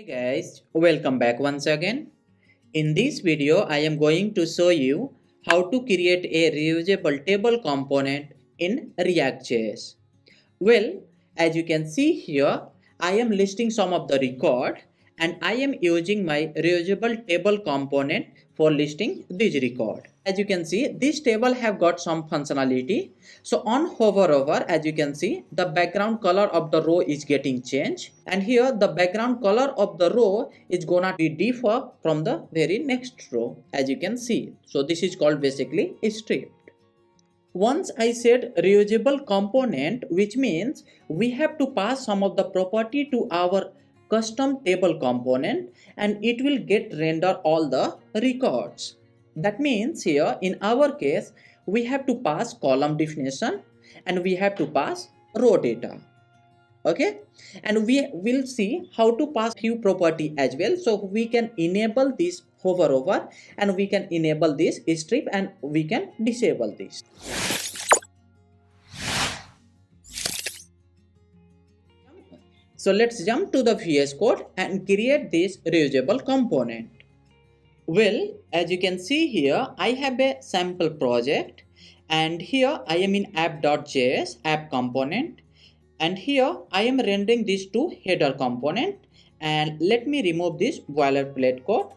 Hey guys, welcome back once again. In this video, I am going to show you how to create a reusable table component in React.js. Well, as you can see here, I am listing some of the record and I am using my reusable table component for listing this record. As you can see, this table have got some functionality. So on hover over, as you can see, the background color of the row is getting changed. And here the background color of the row is gonna be differ from the very next row, as you can see. So this is called basically a strip. Once I said reusable component, which means we have to pass some of the property to our custom table component and it will get render all the records. That means here in our case, we have to pass column definition and we have to pass row data. Okay, and we will see how to pass few property as well, so we can enable this hover over and we can enable this strip and we can disable this. So let's jump to the VS Code and create this reusable component. Well, as you can see here, I have a sample project and here I am in app.js app component. And here I am rendering this to header component, and let me remove this boilerplate code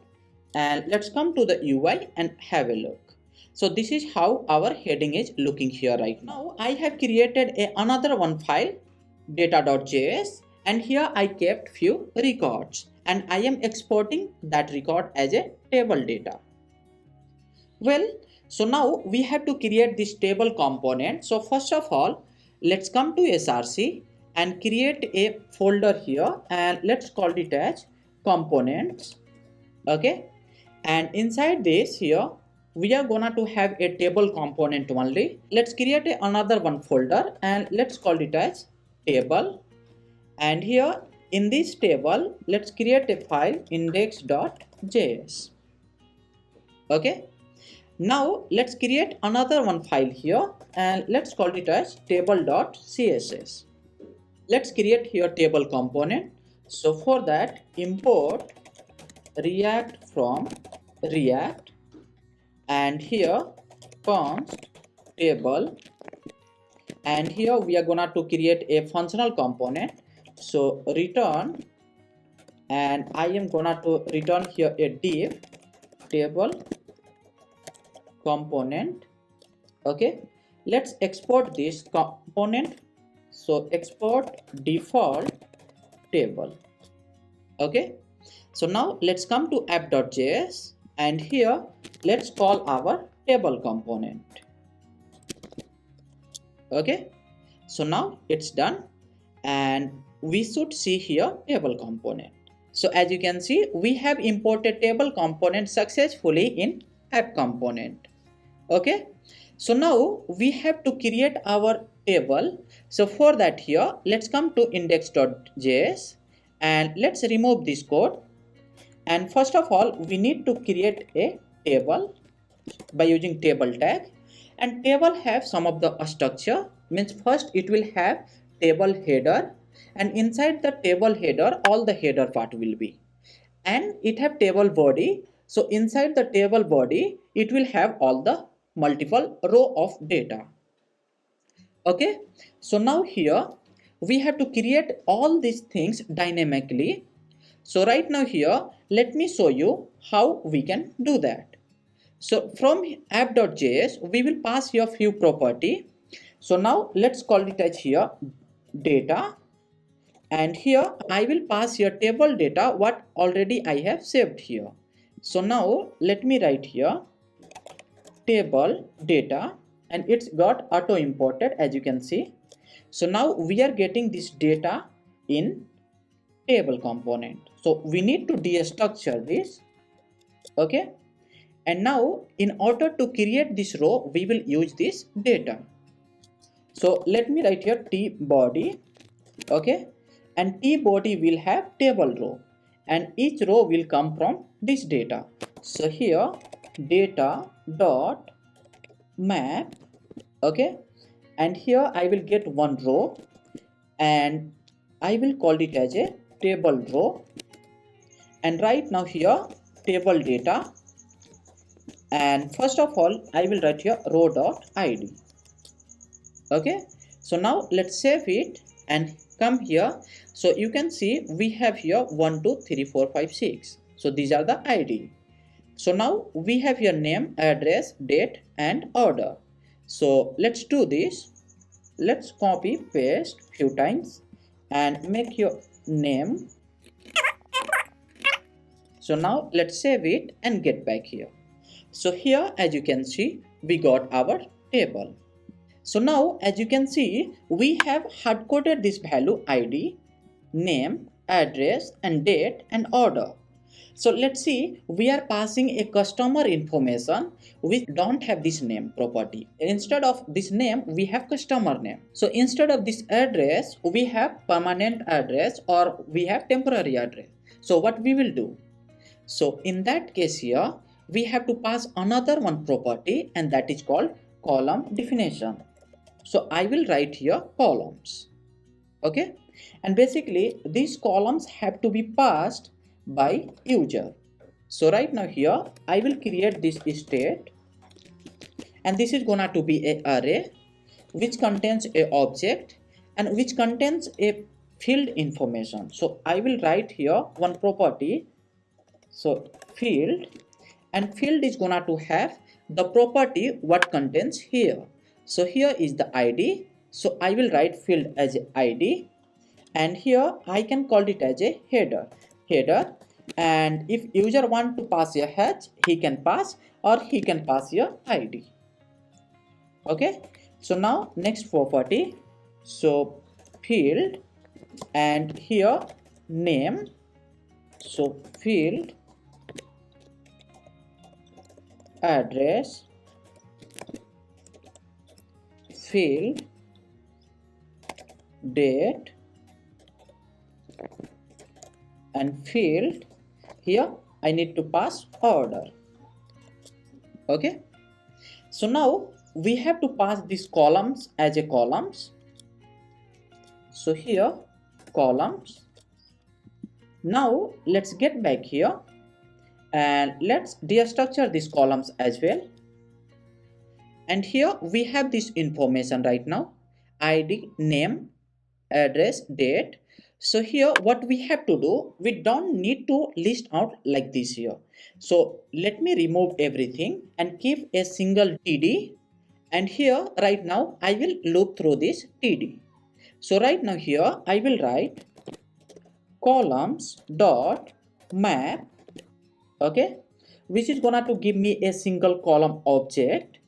and let's come to the UI and have a look. So this is how our heading is looking here right now. I have created another one file data.js and here I kept few records and I am exporting that record as a table data. Well, so now we have to create this table component. So first of all, let's come to src and create a folder here and let's call it as components. Okay, and inside this here we are gonna to have a table component only. Let's create another one folder and let's call it as table, and here in this table let's create a file index.js. Okay, now let's create another one file here and let's call it as table.css. Let's create here table component. So for that, import react from react and here const table, and here we are gonna to create a functional component. So return, and I am gonna to return here a div table component. Okay, let's export this component. So export default table. Okay, so now let's come to app.js and here let's call our table component. Okay, so now it's done and we should see here table component. So as you can see, we have imported table component successfully in app component. Okay, so now we have to create our table. So for that here let's come to index.js and let's remove this code, and first of all we need to create a table by using table tag, and table have some of the structure. Means first it will have table header and inside the table header all the header part will be, and it have table body. So inside the table body it will have all the multiple row of data. Okay, so now here we have to create all these things dynamically. So right now here let me show you how we can do that. So from app.js we will pass here few property. So now let's call it as here data, and here I will pass here table data what already I have saved here. So now let me write here table data and it's got auto imported, as you can see. So now we are getting this data in table component. So we need to destructure this. Okay, and now in order to create this row we will use this data. So let me write here t body. Okay, and t body will have table row and each row will come from this data. So here data dot map. Okay, and here I will get one row and I will call it as a table row and right now here table data, and first of all I will write here row.id. Okay, so now let's save it and come here. So you can see we have here 1 2 3 4 5 6. So these are the id. So now we have your name, address, date and order. So let's do this. Let's copy paste few times and make your name. So now let's save it and get back here. So here as you can see we got our table. So now as you can see we have hard coded this value id, name, address and date and order. So let's see, we are passing a customer information which don't have this name property. Instead of this name we have customer name. So instead of this address we have permanent address or we have temporary address. So what we will do? So in that case here we have to pass another one property and that is called column definition. So I will write here columns. Okay, and basically these columns have to be passed by user. So right now here I will create this state and this is gonna to be a array which contains a object and which contains a field information. So I will write here one property, so field, and field is gonna to have the property what contains here. So here is the id, so I will write field as a id and here I can call it as a header, and if user want to pass a hash he can pass or he can pass your id. Okay, so now next property, so field and here name, so field, address, field, date and field, here I need to pass order. Okay, so now we have to pass these columns as a columns. So here columns. Now let's get back here and let's destructure these columns as well. And here we have this information right now, id, name, address, date. So here what we have to do, we don't need to list out like this here. So let me remove everything and keep a single td, and here right now I will loop through this td. So right now here I will write columns dot map, okay, which is gonna to give me a single column object,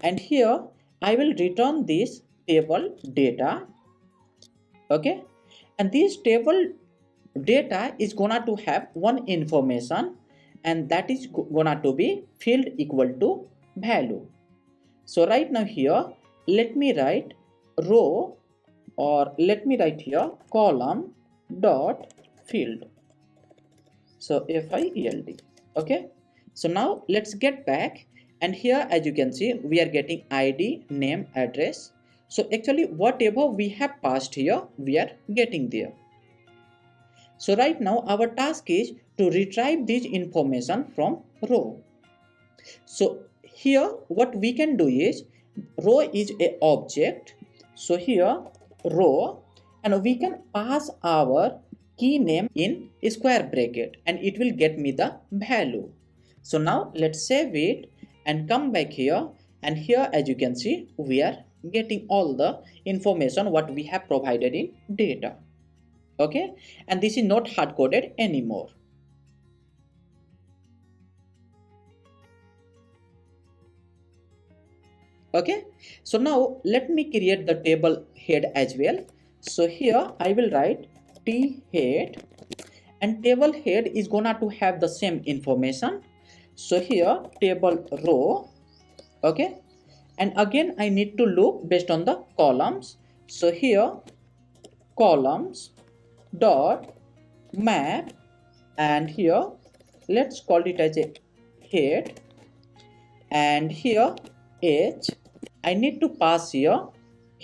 and here I will return this table data. Okay, and this table data is gonna to have one information and that is gonna to be field equal to value. So right now here let me write row, or let me write here column dot field, so field. Okay, so now let's get back, and here as you can see we are getting id, name, address. So actually whatever we have passed here we are getting there. So right now our task is to retrieve this information from row. So here what we can do is, row is a object, so here row, and we can pass our key name in square bracket and it will get me the value. So now let's save it and come back here, and here as you can see we are getting all the information what we have provided in data. Okay, and this is not hard coded anymore. Okay, so now let me create the table head as well. So here I will write t head, and table head is gonna to have the same information. So here table row. Okay, and again I need to loop based on the columns. So here columns dot map, and here let's call it as a head, and here h I need to pass here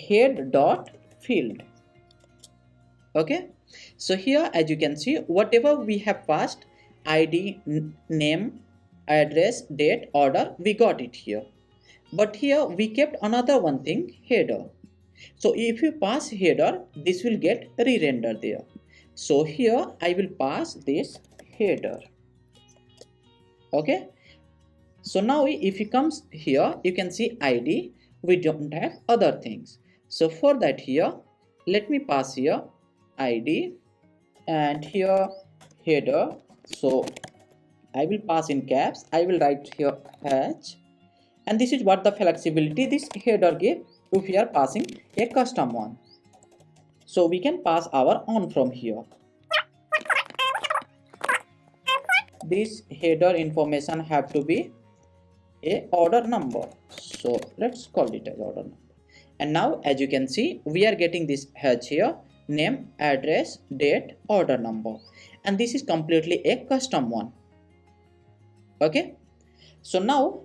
head dot field. Okay, so here as you can see whatever we have passed ID, name, address, date, order, we got it here. But here we kept another one thing, header. So if you pass header, this will get re-rendered there. So here I will pass this header. Okay. So now if you comes here, you can see ID, we don't have other things. So for that here, let me pass here ID and here header. So I will pass in caps, I will write here H, and this is what the flexibility this header give if we are passing a custom one. So we can pass our on from here. This header information have to be a order number, so let's call it as order number. And now as you can see, we are getting this H here, name, address, date, order number, and this is completely a custom one. Okay, so now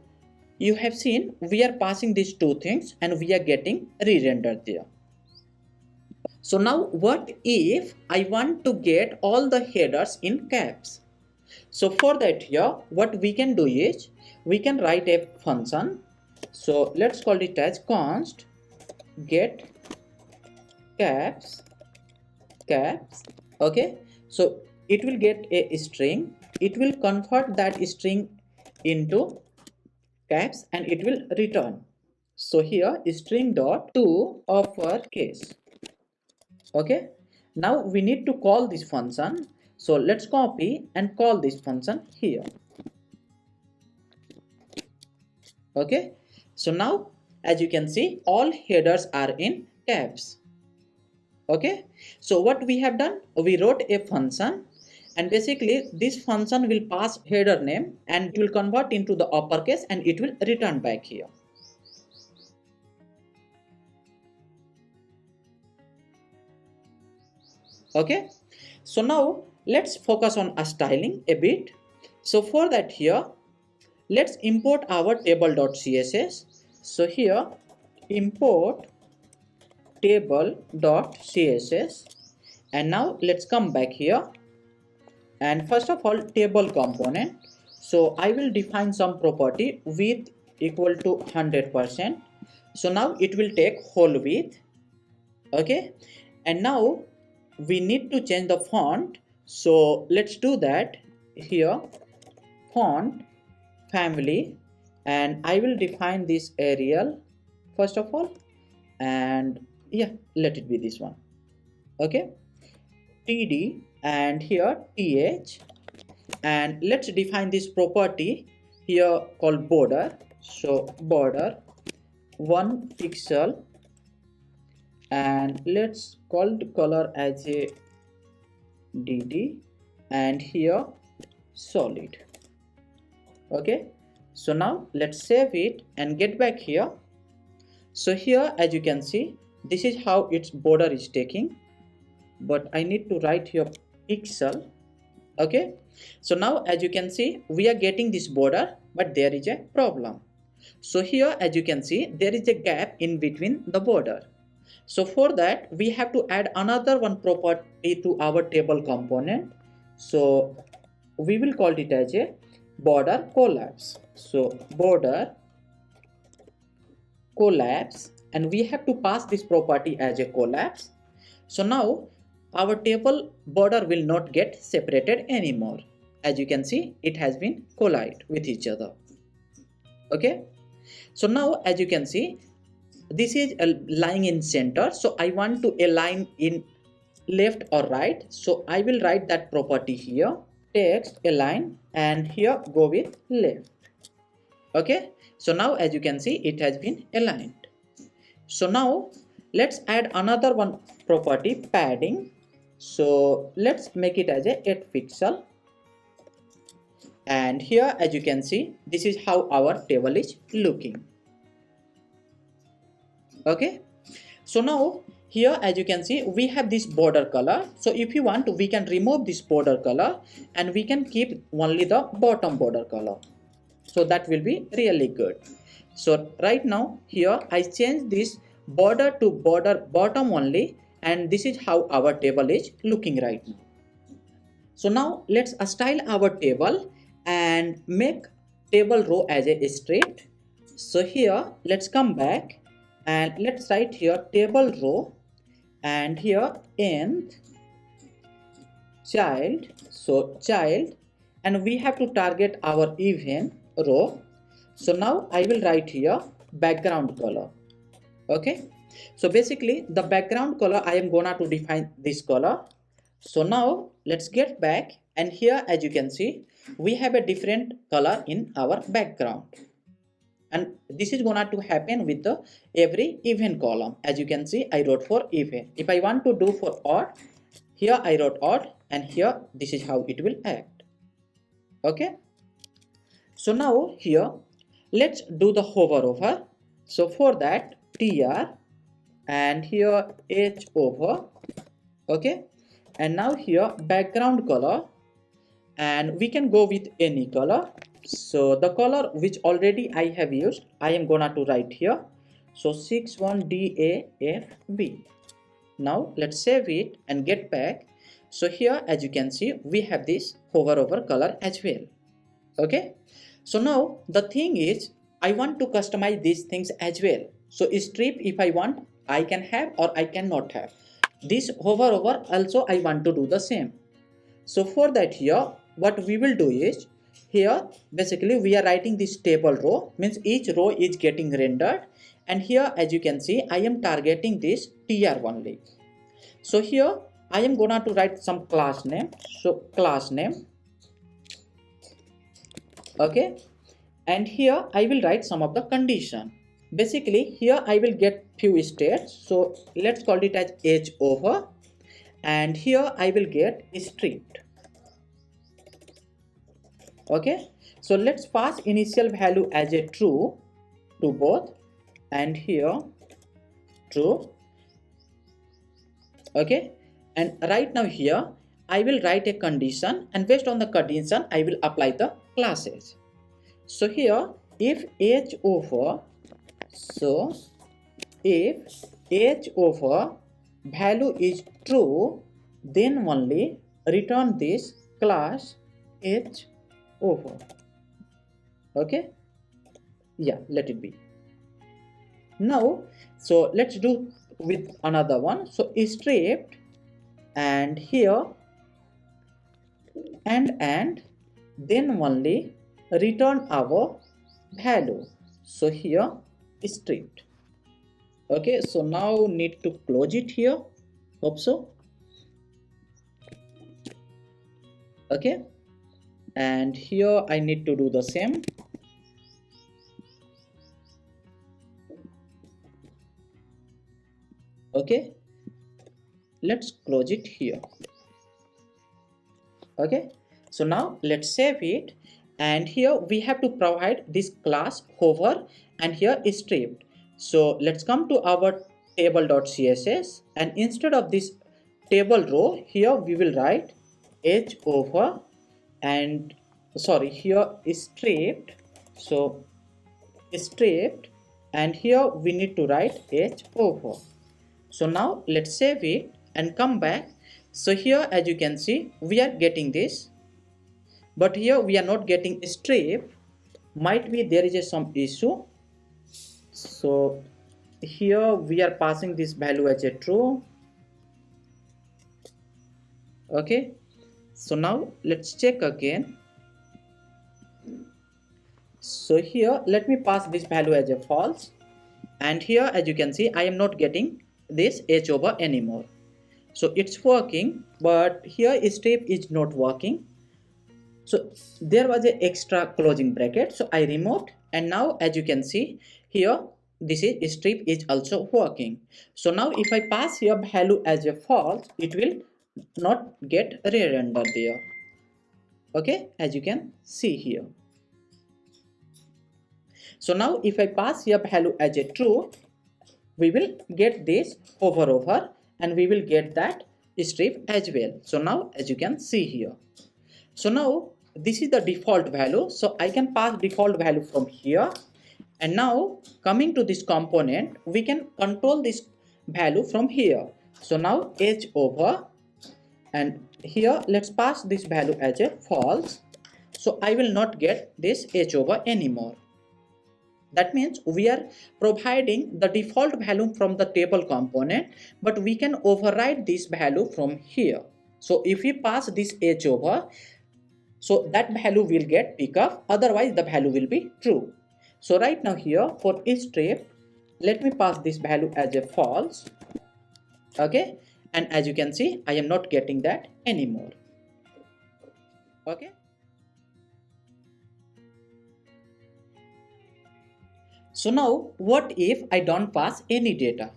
you have seen we are passing these two things and we are getting re-rendered there. So now what if I want to get all the headers in caps? So for that here, what we can do is we can write a function. So let's call it as const get caps. Okay, so it will get a string, it will convert that string into caps and it will return. So here string dot to uppercase. Okay, now we need to call this function. So let's copy and call this function here. Okay, so now as you can see, all headers are in caps. Okay, so what we have done, we wrote a function and basically this function will pass header name and it will convert into the uppercase and it will return back here. Okay, so now let's focus on styling a bit. So for that here, let's import our table.css. So here import table.css, and now let's come back here and first of all table component. So I will define some property width equal to 100%. So now it will take whole width. Okay, and now we need to change the font. So let's do that here, font family, and I will define this Arial first of all, and yeah, let it be this one. Okay, td and here th, and let's define this property here called border. So border 1 pixel, and let's call the color as a dd and here solid. Okay, so now let's save it and get back here. So here as you can see, this is how its border is taking, but I need to write here pixel. Okay, so now as you can see, we are getting this border, but there is a problem. So here as you can see, there is a gap in between the border. So for that we have to add another one property to our table component. So we will call it as a border collapse. So border collapse, and we have to pass this property as a collapse. So now our table border will not get separated anymore. As you can see, it has been collide with each other. Okay, so now as you can see, this is lying in center, so I want to align in left or right. So I will write that property here, text align, and here go with left. Okay, so now as you can see, it has been aligned. So now let's add another one property, padding. So let's make it as a 8 pixel, and here as you can see, this is how our table is looking. Okay, so now here as you can see, we have this border color. So if you want, we can remove this border color and we can keep only the bottom border color. So that will be really good. So right now here I change this border to border bottom only, and this is how our table is looking right now. So now let's style our table and make table row as a strip. So here let's come back and let's write here table row, and here end child, so child, and we have to target our event row. So now I will write here background color. Okay, so basically the background color I am gonna to define this color. So now let's get back, and here as you can see we have a different color in our background, and this is gonna to happen with the every event column. As you can see I wrote for event. If I want to do for odd, here I wrote odd, and here this is how it will act. Okay, so now here let's do the hover over. So for that tr, and here h over. Okay, and now here background color, and we can go with any color. So the color which already I have used, I am gonna to write here. So 61DAFB. Now let's save it and get back. So here as you can see we have this hover over color as well. Okay, so now the thing is I want to customize these things as well. So strip, if I want, I can have or I cannot have. This hover over also I want to do the same. So for that here what we will do is, here basically we are writing this table row, means each row is getting rendered, and here as you can see I am targeting this tr only. So here I am gonna to write some class name. So class name. Okay, and here I will write some of the condition. Basically here I will get few states, so let's call it as h over, and here I will get stripped. Okay, so let's pass initial value as a true to both, and here true. Okay, and right now here I will write a condition, and based on the condition I will apply the classes. So here if h over, so if h over value is true, then only return this class h over. Okay, yeah, let it be. Now so let's do with another one. So stripped, and here and then only return our value. So here stripped. Okay, so now need to close it here. Hope so. Okay, and here I need to do the same. Okay, let's close it here. Okay, so now let's save it, and here we have to provide this class hover, and here is stripped. So let's come to our table.css, and instead of this table row, here we will write h over, and sorry, here is stripped. So stripped, and here we need to write h over. So now let's save it and come back. So here as you can see we are getting this, but here we are not getting strip. Might be there is some issue. So here we are passing this value as a true. Okay, so now let's check again. So here let me pass this value as a false, and here as you can see I am not getting this h over anymore. So it's working, but here strip is not working. So there was an extra closing bracket, so I removed, and now as you can see here this is strip is also working. So now if I pass here value as a false, it will not get re-rendered there. Okay, as you can see here. So now if I pass here value as a true, we will get this hover over, and we will get that strip as well. So now as you can see here, so now this is the default value, so I can pass default value from here, and now coming to this component we can control this value from here. So now h over, and here let's pass this value as a false. So I will not get this h over anymore. That means we are providing the default value from the table component, but we can override this value from here. So if we pass this h over, so that value will get pick up, otherwise the value will be true. So right now here for each strip, let me pass this value as a false. Okay, and as you can see, I am not getting that anymore. Okay. So now what if I don't pass any data?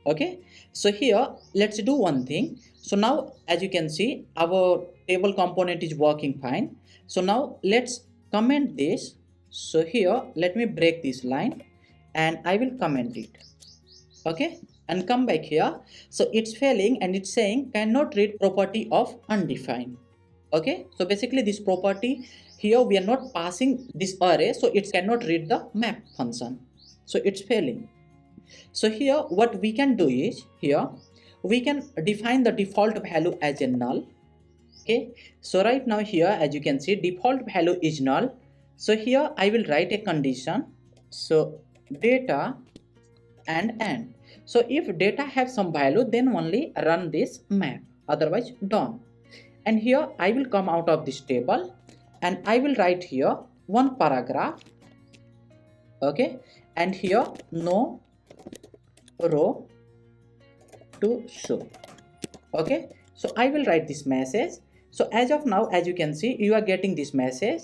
Okay, so here let's do one thing. So now as you can see, our table component is working fine. So now let's comment this. So here let me break this line and I will comment it. Okay, and come back here. So it's failing and it's saying cannot read property of undefined. Okay, so basically this property here we are not passing this array, so it cannot read the map function, so it's failing. So here what we can do is, here we can define the default value as a null. Okay, so right now here as you can see, default value is null. So here I will write a condition, so data and end. So if data have some value, then only run this map, otherwise don't. And here I will come out of this table and I will write here one paragraph. Okay, and here no row to show. Okay, so I will write this message. So as of now, as you can see, you are getting this message,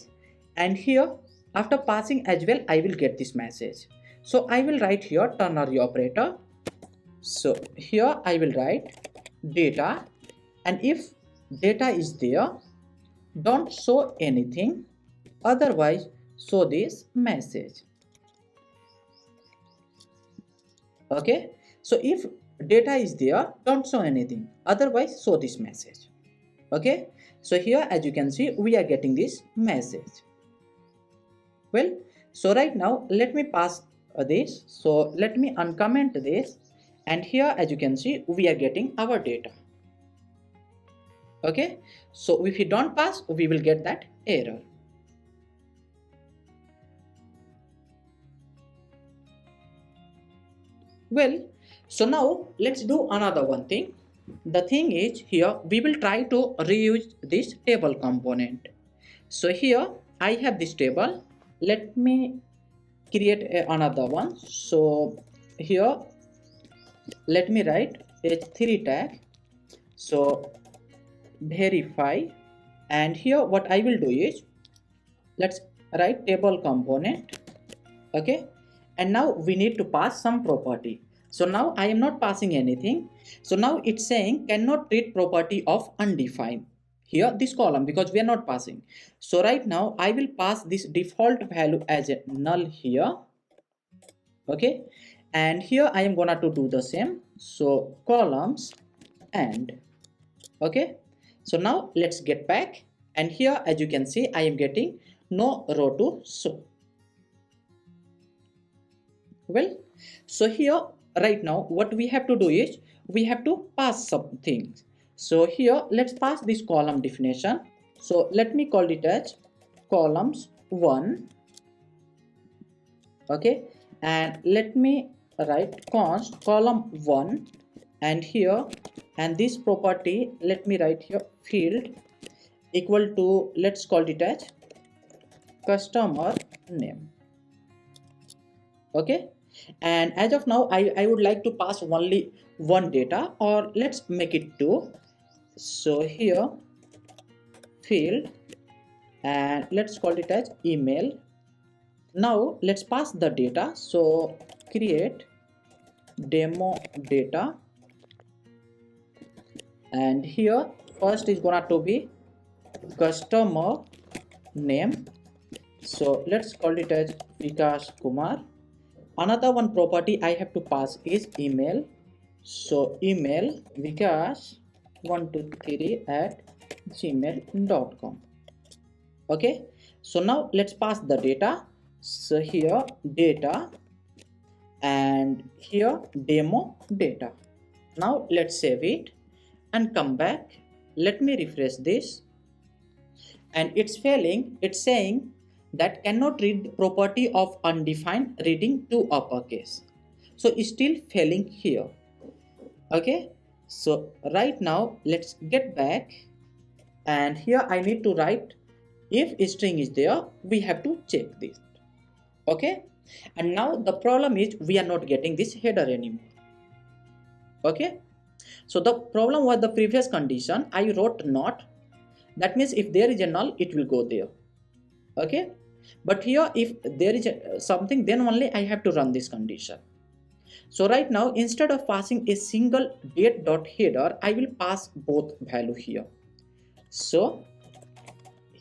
and here after passing as well I will get this message. So I will write here ternary operator. So here I will write data, and if data is there, don't show anything, otherwise show this message. Okay, so if data is there, don't show anything, otherwise show this message. Okay, so here as you can see, we are getting this message. Well, so right now let me pass this. So let me uncomment this, and here as you can see, we are getting our data. Okay, so if you don't pass, we will get that error. Well, so now let's do another one thing. The thing is, here we will try to reuse this table component. So here I have this table. Let me create another one. So here let me write h3 tag. So verify, and here what I will do is, let's write table component. Okay, and now we need to pass some property. So now I am not passing anything. So now it's saying cannot read property of undefined, here this column, because we are not passing. So right now I will pass this default value as a null here. Okay, and here I am gonna to do the same. So columns and okay, so now let's get back, and here as you can see, I am getting no row to show. Well, so here right now what we have to do is, we have to pass some things. So here let's pass this column definition. So let me call it as columns 1. Okay, and let me write const column 1, and here, and this property let me write here field equal to, let's call it as customer name. Okay, and as of now I would like to pass only one data, or let's make it 2. So here field, and let's call it as email. Now let's pass the data. So create demo data, and here first is gonna to be customer name. So let's call it as Vikas Kumar. Another one property I have to pass is email. So email vikas123@gmail.com. Okay, so now let's pass the data. So here data, and here demo data. Now let's save it, and come back. Let me refresh this, and it's failing. It's saying that cannot read the property of undefined reading to uppercase. So it's still failing here. Okay, so right now let's get back, and here I need to write if a string is there, we have to check this. Okay, and now the problem is we are not getting this header anymore. Okay, so the problem was the previous condition. I wrote not, that means if there is a null, it will go there. Okay, but here if there is something, then only I have to run this condition. So right now, instead of passing a single date.header, I will pass both value here. So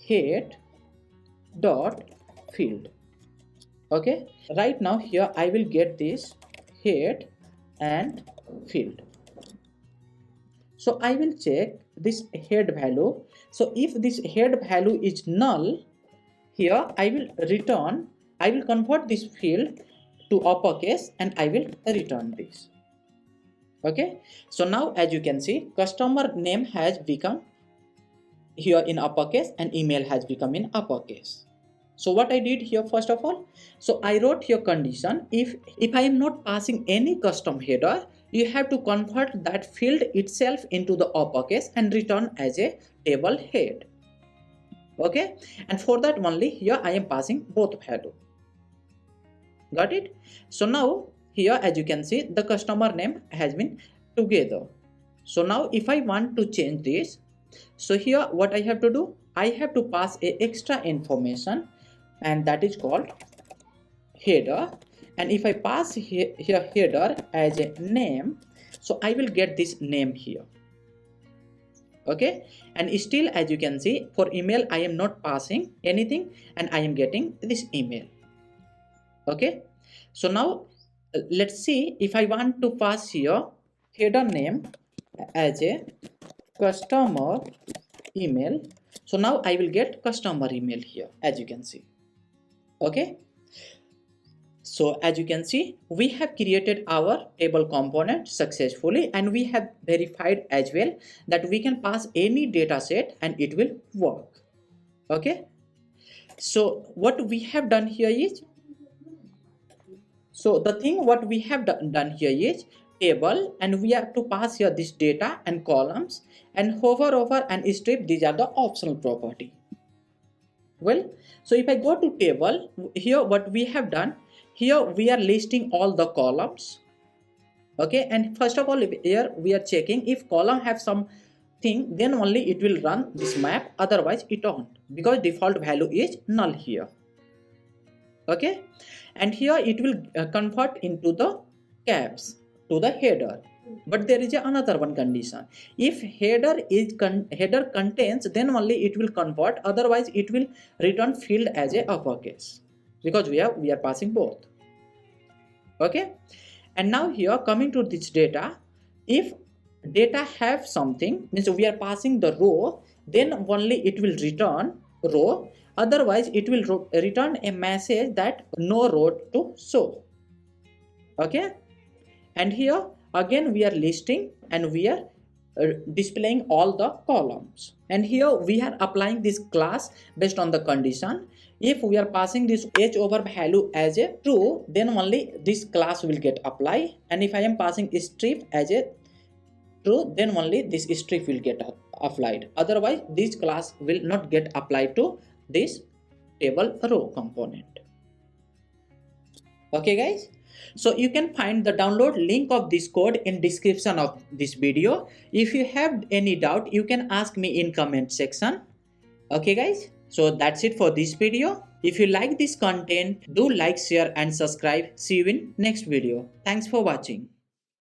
head dot field. Okay, right now here I will get this head and field. So I will check this head value. So if this head value is null, here I will return, I will convert this field to uppercase and I will return this. Okay, so now as you can see, customer name has become here in uppercase and email has become in uppercase. So what I did here, first of all, so I wrote here condition, if I am not passing any custom header, you have to convert that field itself into the uppercase and return as a table head. Okay, and for that only here I am passing both value. Got it? So now here as you can see, the customer name has been together. So now if I want to change this, so here what I have to do, I have to pass a extra information, and that is called header. And if I pass here header as a name, so I will get this name here. Okay, and still as you can see, for email I am not passing anything and I am getting this email. Okay, so now let's see if I want to pass here header name as a customer email. So now I will get customer email here, as you can see. Okay, so as you can see, we have created our table component successfully, and we have verified as well that we can pass any data set and it will work. Okay, so what we have done here is, so the thing what we have done here is table, and we have to pass here this data and columns, and hover over and strip, these are the optional property. Well, so if I go to table, here what we have done, here we are listing all the columns. Okay, and first of all here we are checking if column have something, then only it will run this map, otherwise it won't, because default value is null here. Okay, and here it will convert into the caps to the header. But there is another one condition. If header contains, then only it will convert, otherwise it will return field as a uppercase, because we are passing both. Okay, and now here coming to this data, if data have something, means we are passing the row, then only it will return row, otherwise it will return a message that no row to show. Okay, and here again we are listing and we are displaying all the columns, and here we are applying this class based on the condition. If we are passing this h over value as a true, then only this class will get applied, and if I am passing strip as a true, then only this strip will get applied, otherwise this class will not get applied to this table row component. Okay guys, so you can find the download link of this code in description of this video. If you have any doubt, you can ask me in comment section. Okay guys, so that's it for this video. If you like this content, do like, share and subscribe. See you in next video. Thanks for watching.